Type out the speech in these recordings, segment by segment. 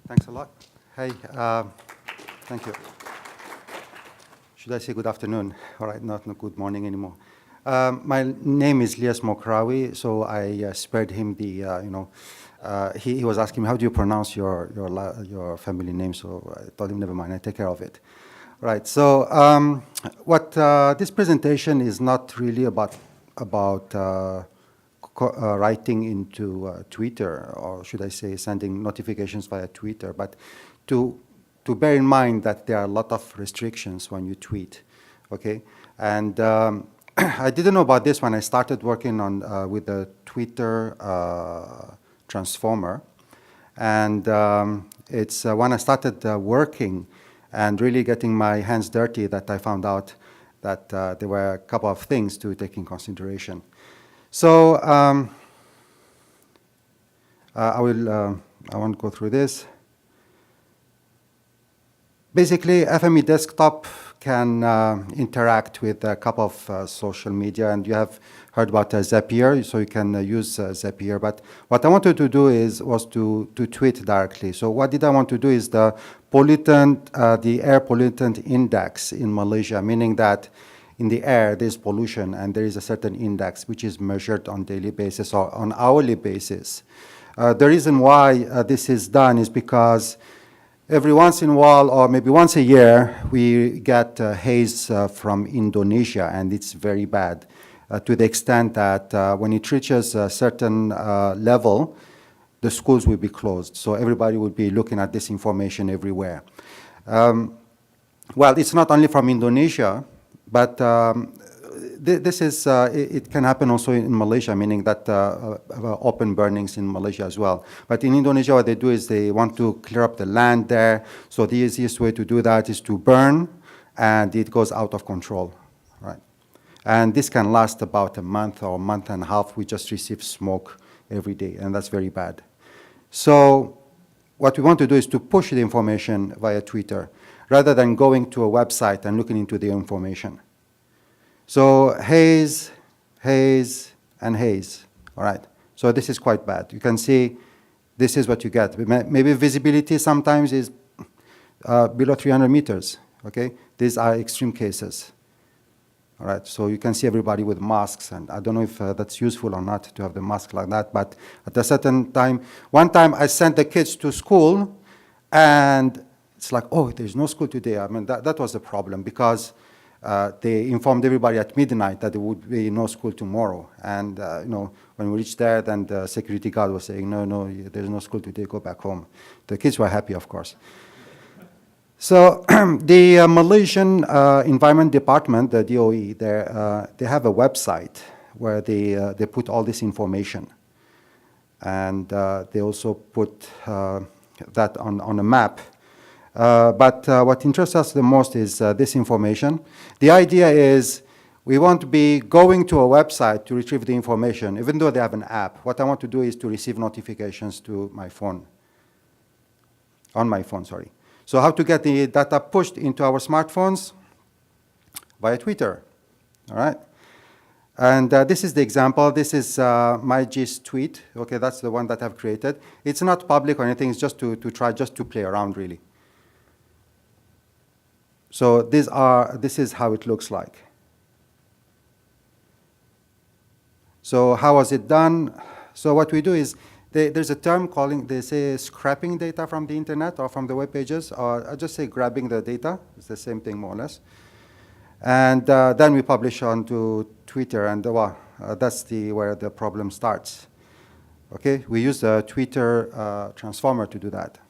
Thanks a lot. Hey, thank you. Should I say good afternoon? All right, not good morning anymore. My name is Lias Mokrawi, so I spared him the, he was asking me, how do you pronounce your family name? So I told him, never mind, I take care of it. Right, so this presentation is not really about writing into Twitter, or should I say sending notifications via Twitter, but to bear in mind that there are a lot of restrictions when you tweet, okay? And I didn't know about this when I started working on with the Twitter transformer. And it's when I started working and really getting my hands dirty that I found out that there were a couple of things to take in consideration. So I won't go through this. Basically, FME Desktop can interact with a couple of social media, and you have heard about Zapier, so you can use Zapier. But what I wanted to do was to tweet directly. So what did I want to do is the air pollutant index in Malaysia, meaning that in the air there's pollution and there is a certain index which is measured on daily basis or on hourly basis. The reason why this is done is because every once in a while, or maybe once a year, we get haze from Indonesia, and it's very bad to the extent that when it reaches a certain level, the schools will be closed. So everybody will be looking at this information everywhere. Well, it's not only from Indonesia, but this is, it can happen also in Malaysia, meaning that open burnings in Malaysia as well. But in Indonesia, what they do is they want to clear up the land there. So the easiest way to do that is to burn, and it goes out of control, right? And this can last about a month or a month and a half. We just receive smoke every day, and that's very bad. So what we want to do is to push the information via Twitter, rather than going to a website and looking into the information. So haze, haze, and haze, all right? So this is quite bad. You can see this is what you get. Maybe visibility sometimes is below 300 meters, okay? These are extreme cases, all right? So you can see everybody with masks, and I don't know if that's useful or not to have the mask like that, but at a certain time, one time I sent the kids to school, and it's like, oh, there's no school today. I mean, that was a problem, because they informed everybody at midnight that there would be no school tomorrow. And when we reached there, then the security guard was saying, no, there's no school today, go back home. The kids were happy, of course. So the Malaysian Environment Department, the DOE, they have a website where they put all this information. And they also put that on a map. But what interests us the most is this information. The idea is we won't be going to a website to retrieve the information, even though they have an app. What I want to do is to receive notifications to my phone, on my phone, sorry. So how to get the data pushed into our smartphones? Via Twitter, all right? And this is the example. This is my gist tweet. Okay, that's the one that I've created. It's not public or anything. It's just to try, just to play around, really. So this is how it looks like. So how was it done? So what we do is, there's a term they say scrapping data from the internet or from the web pages, or I just say grabbing the data. It's the same thing, more or less. And then we publish onto Twitter, and that's where the problem starts. Okay, we use the Twitter transformer to do that.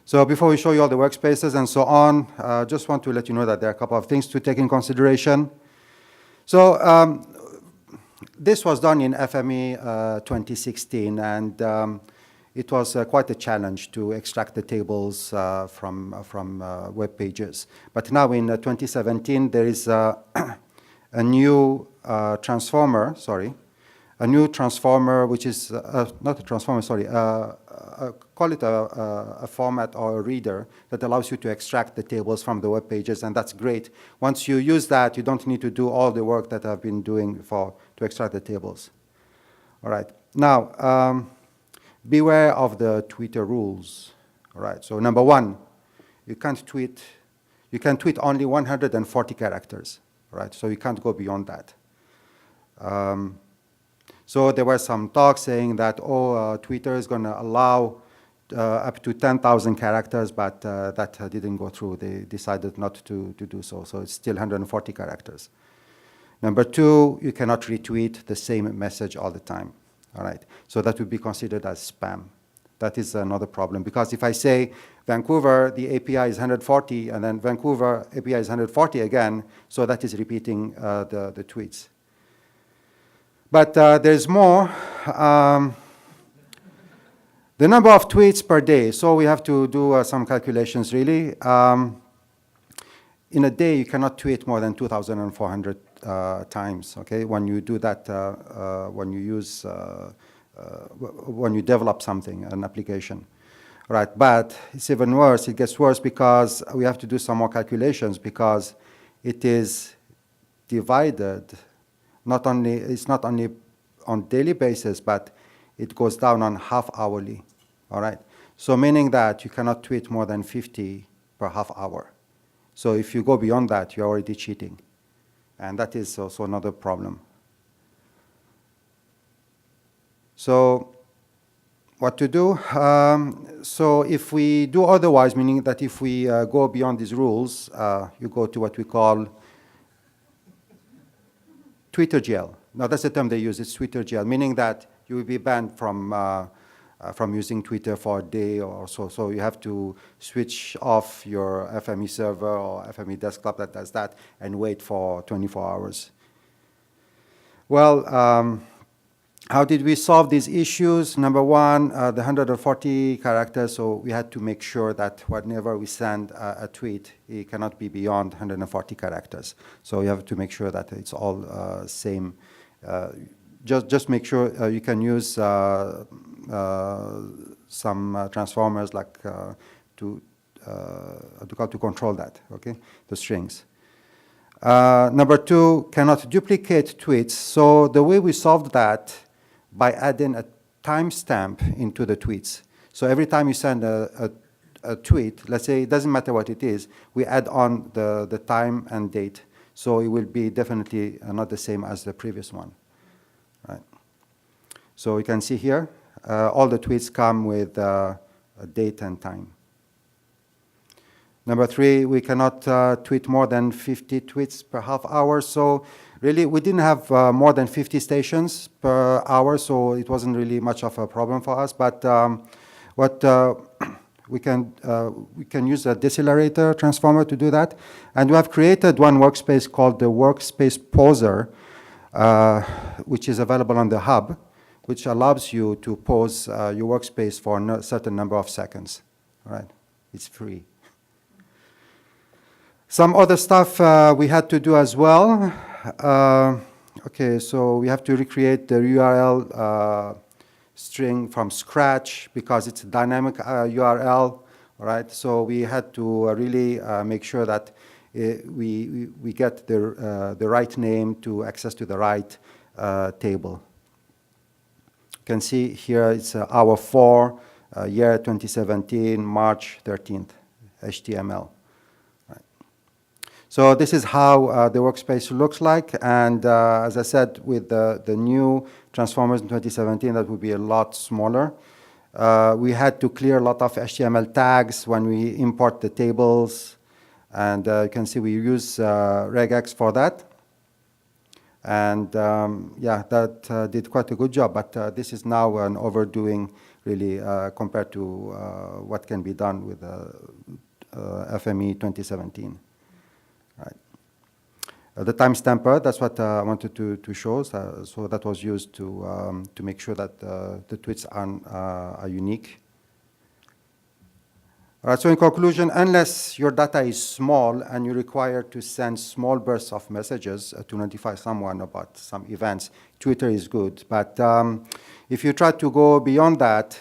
So before we show you all the workspaces and so on, just want to let you know that there are a couple of things to take in consideration. So this was done in FME 2016, and it was quite a challenge to extract the tables from web pages. But now in 2017, there is a new transformer, which is not a transformer, sorry, call it a format or a reader that allows you to extract the tables from the web pages, and that's great. Once you use that, you don't need to do all the work that I've been doing to extract the tables. All right. Now, beware of the Twitter rules. All right, so number one, you can tweet only 140 characters, right? So you can't go beyond that. So there were some talks saying that, Twitter is going to allow up to 10,000 characters, but that didn't go through. They decided not to do so. So it's still 140 characters. Number two, you cannot retweet the same message all the time. All right. So that would be considered as spam. That is another problem, because if I say Vancouver, the API is 140, and then Vancouver API is 140 again, so that is repeating the tweets. But there's more. The number of tweets per day. So we have to do some calculations, really. In a day, you cannot tweet more than 2,400 times, okay? When you do that, when you develop something, an application. Right, but it's even worse. It gets worse because we have to do some more calculations, because it is divided. It's not only on daily basis, but it goes down on half hourly. All right, so meaning that you cannot tweet more than 50 per half hour. So if you go beyond that, you're already cheating, and that is also another problem. So what to do? So if we do otherwise, meaning that if we go beyond these rules, you go to what we call Twitter jail. Now that's the term they use. It's Twitter jail, meaning that you will be banned from using Twitter for a day or so. So you have to switch off your FME server or FME Desktop that does that and wait for 24 hours. Well, how did we solve these issues? Number one, the 140 characters, so we had to make sure that whenever we send a tweet, it cannot be beyond 140 characters. So you have to make sure that it's all same. Just make sure you can use some transformers like to control that, okay, the strings. Number two, cannot duplicate tweets. So the way we solved that, by adding a timestamp into the tweets. So every time you send a tweet, let's say it doesn't matter what it is, we add on the time and date. So it will be definitely not the same as the previous one. Right. So you can see here, all the tweets come with a date and time. Number three, we cannot tweet more than 50 tweets per half hour. So really, we didn't have more than 50 stations per hour, so it wasn't really much of a problem for us. But what we can use a decelerator transformer to do that. And we have created one workspace called the Workspace Pauser, which is available on the hub, which allows you to pause your workspace for a certain number of seconds. All right, it's free. Some other stuff we had to do as well. Okay, so we have to recreate the URL string from scratch because it's a dynamic URL. All right, so we had to really make sure that we get the right name to access to the right table. You can see here it's hour 4, year 2017, March 13th, HTML. So this is how the workspace looks like, and as I said, with the new transformers in 2017, that would be a lot smaller. We had to clear a lot of HTML tags when we import the tables, and you can see we use RegEx for that. And yeah, that did quite a good job, but this is now an overdoing, really, compared to what can be done with FME 2017. Right. The timestamper, that's what I wanted to show. So that was used to make sure that the tweets are unique. All right, so in conclusion, unless your data is small and you require to send small bursts of messages to notify someone about some events, Twitter is good. But if you try to go beyond that,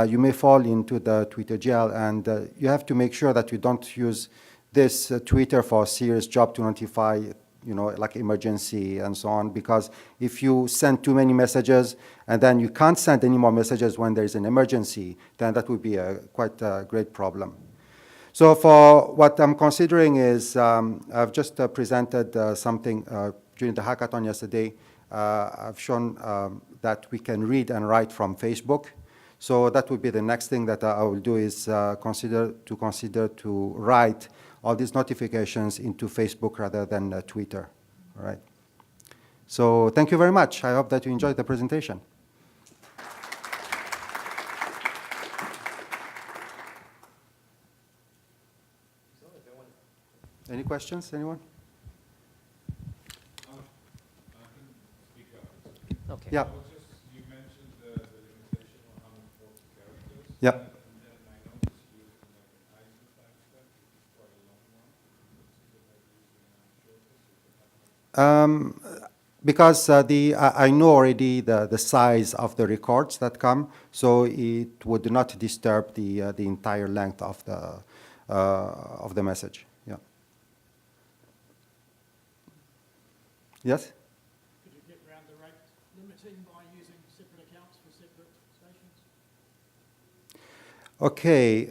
you may fall into the Twitter jail, and you have to make sure that you don't use this Twitter for a serious job to notify like emergency and so on, because if you send too many messages and then you can't send any more messages when there's an emergency, then that would be quite a great problem. So for what I'm considering is, I've just presented something during the hackathon yesterday. I've shown that we can read and write from Facebook. So that would be the next thing that I will do is consider to write all these notifications into Facebook rather than Twitter. All right. So thank you very much. I hope that you enjoyed the presentation. Any questions, anyone? Okay. Yeah. You mentioned the limitation on 140 characters. Yeah. And then I noticed you used like an ISO timestamp, which is quite a long one. Because I know already the size of the records that come, so it would not disturb the entire length of the message. Yeah. Yes. Could you get around the rate limiting by using separate accounts for separate stations? Okay.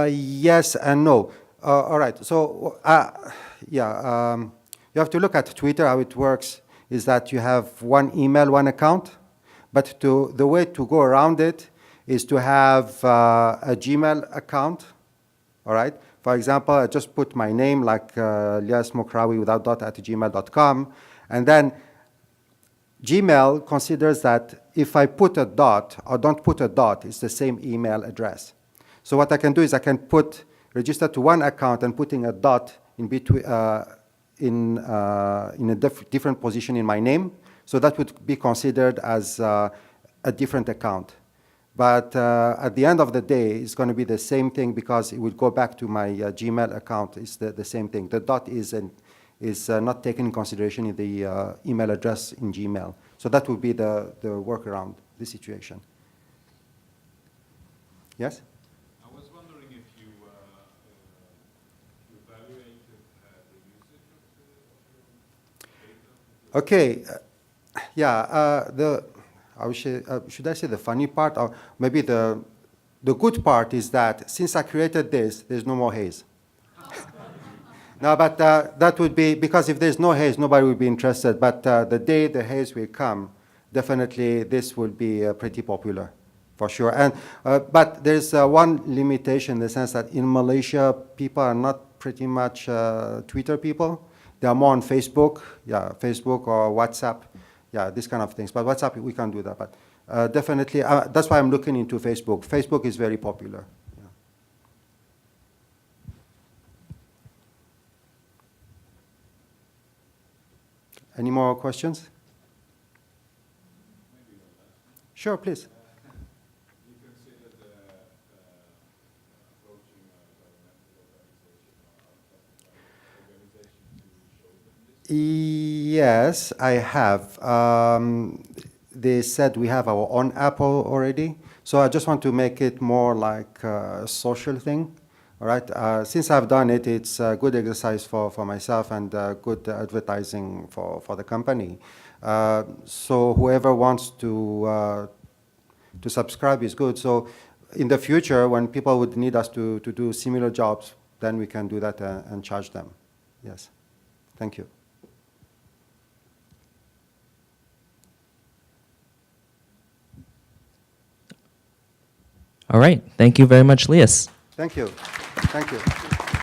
Yes and no. All right. So yeah, you have to look at Twitter. How it works is that you have one email, one account, but the way to go around it is to have a Gmail account. All right. For example, I just put my name like Lias Mokrawi without dot at gmail.com, and then Gmail considers that if I put a dot or don't put a dot, it's the same email address. So what I can do is I can register to one account and putting a dot in between in a different position in my name. So that would be considered as a different account. But at the end of the day, it's going to be the same thing because it would go back to my Gmail account. It's the same thing. The dot is not taken in consideration in the email address in Gmail. So that would be the workaround the situation. Yes? I was wondering if you evaluated the usage of the data. Okay. Yeah. Should I say the funny part, or maybe the good part is that since I created this, there's no more haze. No, but that would be, because if there's no haze, nobody will be interested. But the day the haze will come, definitely this will be pretty popular, for sure. And but there's one limitation in the sense that in Malaysia, people are not pretty much Twitter people. They are more on Facebook, Facebook or WhatsApp. Yeah, these kind of things. But WhatsApp, we can't do that. But definitely, that's why I'm looking into Facebook. Facebook is very popular. Yeah. Any more questions? Sure, please. You consider the approaching a governmental organization to show them this? Yes, I have. They said we have our own app already. So I just want to make it more like a social thing. All right. Since I've done it, it's a good exercise for myself and good advertising for the company. So whoever wants to subscribe is good. So in the future, when people would need us to do similar jobs, then we can do that and charge them. Yes. Thank you. All right. Thank you very much, Lias. Thank you. Thank you.